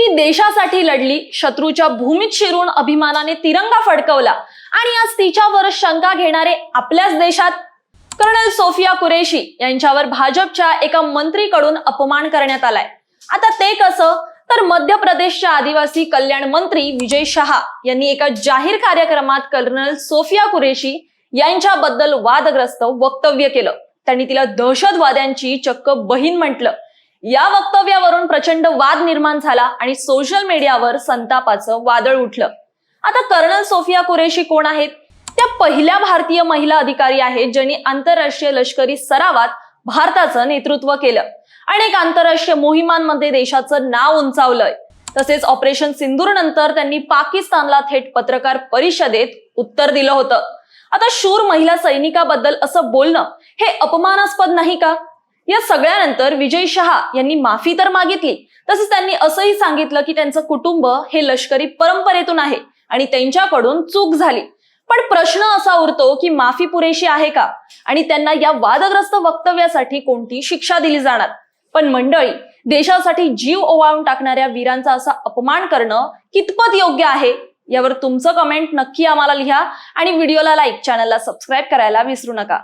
ती देशासाठी लढली, शत्रूच्या भूमीत शिरून अभिमानाने तिरंगा फडकवला आणि आज तिच्यावर शंका घेणारे आपल्याच देशात कर्नल सोफिया कुरेशी यांच्यावर भाजपच्या एका मंत्रीकडून अपमान करण्यात आलाय। आता ते कसं, तर मध्य प्रदेशच्या आदिवासी कल्याण मंत्री विजय शहा यांनी एका जाहीर कार्यक्रमात कर्नल सोफिया कुरेशी यांच्याबद्दल वादग्रस्त वक्तव्य केलं। त्यांनी तिला दहशतवाद्यांची चक्क बहीण म्हटलं। या वक्तव्यावरून प्रचंड वाद निर्माण झाला आणि सोशल मीडियावर संतापाचं वादळ उठलं। आता कर्नल सोफिया कुरेशी कोण आहेत? त्या पहिल्या भारतीय महिला अधिकारी आहेत ज्यांनी आंतरराष्ट्रीय लष्करी सरावात भारताचं नेतृत्व केलं, अनेक आंतरराष्ट्रीय मोहिमांमध्ये देशाचं नाव उंचावलंय। तसेच ऑपरेशन सिंदूर नंतर त्यांनी पाकिस्तानला थेट पत्रकार परिषदेत उत्तर दिलं होतं। आता शूर महिला सैनिकाबद्दल असं बोलणं हे अपमानास्पद नाही का? या सगळ्यानंतर विजय शहा यांनी माफी तर मागितली, तसेच त्यांनी असंही सांगितलं की त्यांचं कुटुंब हे लष्करी परंपरेतून आहे आणि त्यांच्याकडून चूक झाली। पण प्रश्न असा उरतो की माफी पुरेशी आहे का आणि त्यांना या वादग्रस्त वक्तव्यासाठी कोणती शिक्षा दिली जाणार? पण मंडळी, देशासाठी जीव ओवाळून टाकणाऱ्या वीरांचा असा अपमान करणं कितपत योग्य आहे? यावर तुमचं कमेंट नक्की आम्हाला लिहा आणि व्हिडिओला लाईक, चॅनलला सबस्क्राईब करायला विसरू नका।